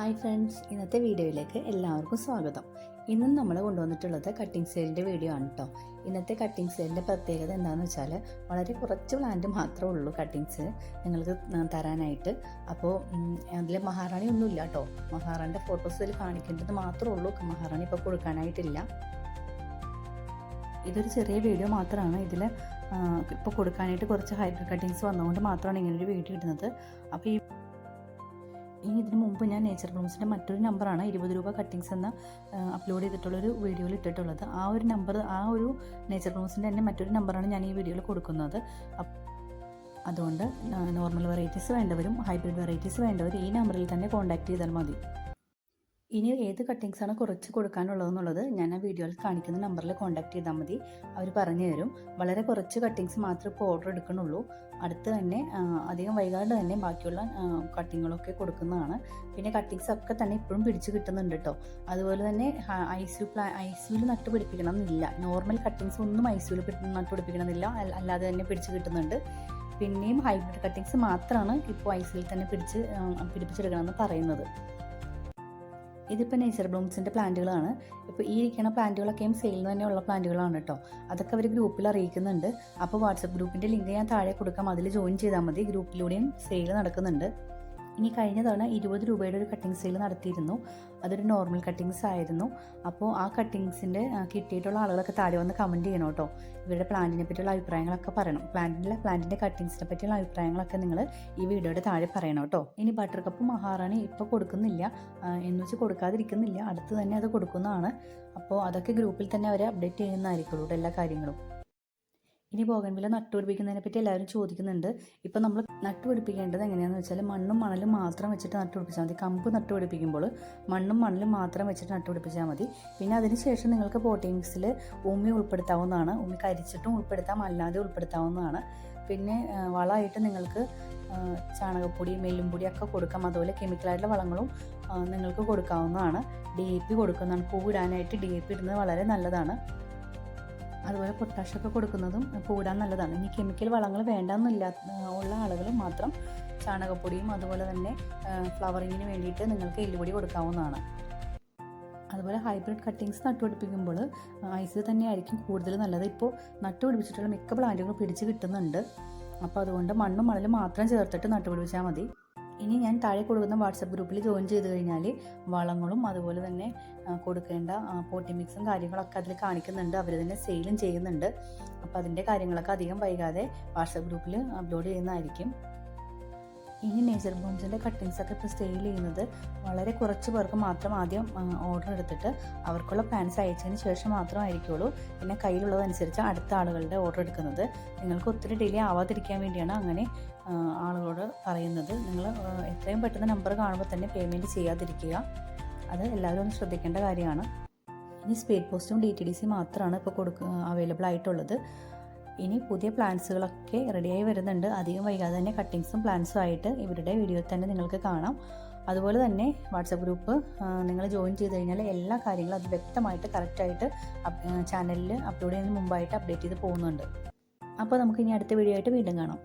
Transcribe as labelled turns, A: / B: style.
A: Hi friends, ഇന്നത്തെ വീഡിയോയിലേക്ക് എല്ലാവർക്കും സ്വാഗതം. ഇന്നും നമ്മൾ കൊണ്ടുവന്നിട്ടുള്ളത് കട്ടിംഗ് സെയിലിൻ്റെ വീഡിയോ ആണ് കേട്ടോ. ഇന്നത്തെ കട്ടിംഗ് സെയിലിൻ്റെ പ്രത്യേകത എന്താണെന്ന് വെച്ചാൽ വളരെ കുറച്ച് പ്ലാന്റ് മാത്രമേ ഉള്ളൂ കട്ടിങ്സ് നിങ്ങൾക്ക് തരാനായിട്ട്. അപ്പോൾ അതിൽ മഹാറാണി ഒന്നുമില്ല കേട്ടോ. മഹാറാണിൻ്റെ ഫോട്ടോസ് ഇതിൽ കാണിക്കേണ്ടത് മാത്രമേ ഉള്ളൂ. മഹാറാണി ഇപ്പോൾ കൊടുക്കാനായിട്ടില്ല. ഇതൊരു ചെറിയ വീഡിയോ മാത്രമാണ്. ഇതിൽ ഇപ്പോൾ കൊടുക്കാനായിട്ട് കുറച്ച് ഹൈബ്രിഡ് കട്ടിങ്സ് വന്നതുകൊണ്ട് മാത്രമാണ് ഇങ്ങനൊരു വീഡിയോ ഇടുന്നത്. അപ്പോൾ ഇതിന് മുമ്പ് ഞാൻ നേച്ചർ ബ്ലൂംസിൻ്റെ മറ്റൊരു നമ്പറാണ് 20 രൂപ കട്ടിങ്സ് എന്ന അപ്ലോഡ് ചെയ്തിട്ടുള്ളൊരു വീഡിയോയിൽ ഇട്ടിട്ടുള്ളത്. ആ ഒരു നമ്പർ, ആ ഒരു നേച്ചർ ബ്ലൂംസിൻ്റെ തന്നെ മറ്റൊരു നമ്പറാണ് ഞാൻ ഈ വീഡിയോയിൽ കൊടുക്കുന്നത്. അതുകൊണ്ട് നോർമൽ വെറൈറ്റീസ് വേണ്ടവരും ഹൈബ്രിഡ് വെറൈറ്റീസ് വേണ്ടവരും ഈ നമ്പറിൽ തന്നെ കോൺടാക്ട് ചെയ്താൽ മതി. ഇനി ഏത് കട്ടിങ്സാണ് കുറച്ച് കൊടുക്കാനുള്ളതെന്നുള്ളത് ഞാൻ ആ വീഡിയോയിൽ കാണിക്കുന്ന നമ്പറിൽ കോൺടാക്ട് ചെയ്താൽ മതി. അവർ പറഞ്ഞു തരും. വളരെ കുറച്ച് കട്ടിങ്സ് മാത്രമേ ഇപ്പോൾ ഓർഡർ എടുക്കണുള്ളൂ. അടുത്ത് തന്നെ അധികം വൈകാതെ തന്നെ ബാക്കിയുള്ള കട്ടിങ്ങുകളൊക്കെ കൊടുക്കുന്നതാണ്. പിന്നെ കട്ടിങ്സ് ഒക്കെ തന്നെ ഇപ്പോഴും പിടിച്ച് കിട്ടുന്നുണ്ട് കേട്ടോ. അതുപോലെ തന്നെ ഐസ്യൂവിൽ നട്ടുപിടിപ്പിക്കണം എന്നില്ല. നോർമൽ കട്ടിങ്സ് ഒന്നും ഐസ്യൂവിൽ നട്ടുപിടിപ്പിക്കണം എന്നില്ല, അല്ലാതെ തന്നെ പിടിച്ച് കിട്ടുന്നുണ്ട്. പിന്നെയും ഹൈബ്രിഡ് കട്ടിങ്സ് മാത്രമാണ് ഇപ്പോൾ ഐസ്യൂവിൽ തന്നെ പിടിപ്പിച്ചെടുക്കണമെന്ന് പറയുന്നത്. ഇതിപ്പോൾ നേച്ചർ ബ്ലൂംസിൻ്റെ പ്ലാന്റുകളാണ്. ഇപ്പോൾ ഈ ഇരിക്കുന്ന പ്ലാന്റുകളൊക്കെയും സെയിലിന് തന്നെയുള്ള പ്ലാന്റുകളാണ് കേട്ടോ. അതൊക്കെ അവർ ഗ്രൂപ്പിൽ അറിയിക്കുന്നുണ്ട്. അപ്പോൾ വാട്സപ്പ് ഗ്രൂപ്പിൻ്റെ ലിങ്ക് ഞാൻ താഴെ കൊടുക്കാം, അതിൽ ജോയിൻ ചെയ്താൽ മതി. ഗ്രൂപ്പിലൂടെയും സെയിൽ നടക്കുന്നുണ്ട്. ഇനി കഴിഞ്ഞ തവണ 20 രൂപയുടെ ഒരു കട്ടിങ് സെയിൽ നടത്തിയിരുന്നു. അതൊരു നോർമൽ കട്ടിങ്സ് ആയിരുന്നു. അപ്പോൾ ആ കട്ടിങ്സിൻ്റെ കിട്ടിയിട്ടുള്ള ആളുകളൊക്കെ താഴെ വന്ന് കമൻറ്റ് ചെയ്യണം കേട്ടോ. ഇവരുടെ പ്ലാന്റിനെ പറ്റിയുള്ള അഭിപ്രായങ്ങളൊക്കെ പറയണം. പ്ലാന്റിൻ്റെ കട്ടിങ്സിനെ പറ്റിയുള്ള അഭിപ്രായങ്ങളൊക്കെ നിങ്ങൾ ഈ വീഡിയോയുടെ താഴെ പറയണം കേട്ടോ. ഇനി ബട്ടർ കപ്പ് മഹാറാണി ഇപ്പോൾ കൊടുക്കുന്നില്ല എന്ന് വെച്ച് കൊടുക്കാതിരിക്കുന്നില്ല, അടുത്ത് തന്നെ അത് കൊടുക്കുന്നതാണ്. അപ്പോൾ അതൊക്കെ ഗ്രൂപ്പിൽ തന്നെ അവർ അപ്ഡേറ്റ് ചെയ്യുന്നതായിരിക്കുള്ളൂ എല്ലാ കാര്യങ്ങളും. ഇനി ബോഗൺവില്ല നട്ടുപിടിപ്പിക്കുന്നതിനെ പറ്റി എല്ലാവരും ചോദിക്കുന്നുണ്ട്. ഇപ്പോൾ നമ്മൾ നട്ടുപിടിപ്പിക്കേണ്ടത് എങ്ങനെയാണെന്ന് വെച്ചാൽ മണ്ണും മണലും മാത്രം വെച്ചിട്ട് നട്ടുപിടിപ്പിച്ചാൽ മതി. കമ്പ് നട്ടുപിടിപ്പിക്കുമ്പോൾ മണ്ണും മണലും മാത്രം വെച്ചിട്ട് നട്ടുപിടിപ്പിച്ചാൽ മതി. പിന്നെ അതിനുശേഷം നിങ്ങൾക്ക് പോട്ടിംഗ് മിക്സിൽ ഉമ്മി ഉൾപ്പെടുത്താവുന്നതാണ്. ഉമ്മി കരിച്ചിട്ടും ഉൾപ്പെടുത്താം, അല്ലാതെ ഉൾപ്പെടുത്താവുന്നതാണ്. പിന്നെ വളമായിട്ട് നിങ്ങൾക്ക് ചാണകപ്പൊടി, മെല്ലുംപൊടി ഒക്കെ കൊടുക്കാം. അതുപോലെ കെമിക്കലായിട്ടുള്ള വളങ്ങളും നിങ്ങൾക്ക് കൊടുക്കാവുന്നതാണ്. DAP കൊടുക്കുന്നതാണ്. പൂവിടാനായിട്ട് DAP ഇടുന്നത് വളരെ നല്ലതാണ്. അതുപോലെ പൊട്ടാഷൊക്കെ കൊടുക്കുന്നതും പൂടാൻ നല്ലതാണ്. ഇനി കെമിക്കൽ വളങ്ങൾ വേണ്ടെന്നില്ല ഉള്ള ആളുകൾ മാത്രം ചാണകപ്പൊടിയും അതുപോലെ തന്നെ ഫ്ലവറിങ്ങിന് വേണ്ടിയിട്ട് നിങ്ങൾക്ക് എല്ലുപൊടി കൊടുക്കാവുന്നതാണ്. അതുപോലെ ഹൈബ്രിഡ് കട്ടിങ്സ് നട്ടുപിടിപ്പിക്കുമ്പോൾ ഐസ് തന്നെയായിരിക്കും കൂടുതൽ നല്ലത്. ഇപ്പോൾ നട്ടുപിടിപ്പിച്ചിട്ടുള്ള മിക്ക പ്ലാന്റുകളും പിടിച്ച് കിട്ടുന്നുണ്ട്. അപ്പോൾ അതുകൊണ്ട് മണ്ണും മണലും മാത്രം ചേർത്തിട്ട് നട്ടുപിടിപ്പിച്ചാൽ മതി. ഇനി ഞാൻ താഴെ കൊടുക്കുന്ന വാട്സപ്പ് ഗ്രൂപ്പിൽ ജോയിൻ ചെയ്ത് കഴിഞ്ഞാൽ വളങ്ങളും അതുപോലെ തന്നെ കൊടുക്കേണ്ട പോട്ടി മിക്സും കാര്യങ്ങളൊക്കെ അതിൽ കാണിക്കുന്നുണ്ട്. അവർ തന്നെ സെയിലും ചെയ്യുന്നുണ്ട്. അപ്പോൾ അതിൻ്റെ കാര്യങ്ങളൊക്കെ അധികം വൈകാതെ വാട്സപ്പ് ഗ്രൂപ്പിൽ അപ്ലോഡ് ചെയ്യുന്നതായിരിക്കും. ഇനി നേച്ചർ ബ്ലൂംസിൻ്റെ കട്ടിങ്സൊക്കെ ഇപ്പോൾ സെയിൽ ചെയ്യുന്നത് വളരെ കുറച്ച് പേർക്ക് മാത്രം ആദ്യം ഓർഡർ എടുത്തിട്ട് അവർക്കുള്ള പ്ലാൻസ് അയച്ചതിന് ശേഷം മാത്രമായിരിക്കുള്ളൂ. പിന്നെ കയ്യിലുള്ളതനുസരിച്ച് അടുത്ത ആളുകളുടെ ഓർഡർ എടുക്കുന്നത്. നിങ്ങൾക്ക് ഒത്തിരി ഡിലേ ആവാതിരിക്കാൻ വേണ്ടിയാണ് അങ്ങനെ ആളുകളോട് പറയുന്നത്. നിങ്ങൾ എത്രയും പെട്ടെന്ന് നമ്പർ കാണുമ്പോൾ തന്നെ പേയ്മെൻറ്റ് ചെയ്യാതിരിക്കുക. അത് എല്ലാവരും ഒന്ന് ശ്രദ്ധിക്കേണ്ട കാര്യമാണ്. ഇനി സ്പീഡ് പോസ്റ്റും DTDC മാത്രമാണ് ഇപ്പോൾ അവൈലബിൾ ആയിട്ടുള്ളത്. ഇനി പുതിയ പ്ലാൻസുകളൊക്കെ റെഡിയായി വരുന്നുണ്ട്. അധികം വൈകാതെ തന്നെ കട്ടിങ്സും പ്ലാൻസും ആയിട്ട് ഇവരുടെ വീഡിയോയിൽ തന്നെ നിങ്ങൾക്ക് കാണാം. അതുപോലെ തന്നെ വാട്സപ്പ് ഗ്രൂപ്പ് നിങ്ങൾ ജോയിൻ ചെയ്ത് കഴിഞ്ഞാൽ എല്ലാ കാര്യങ്ങളും അത് വ്യക്തമായിട്ട് കറക്റ്റായിട്ട് ചാനലിൽ അപ്ലോഡ് ചെയ്യുന്നതിന് മുമ്പായിട്ട് അപ്ഡേറ്റ് ചെയ്ത് പോകുന്നുണ്ട്. അപ്പോൾ നമുക്ക് ഇനി അടുത്ത വീഡിയോ ആയിട്ട് വീണ്ടും കാണാം.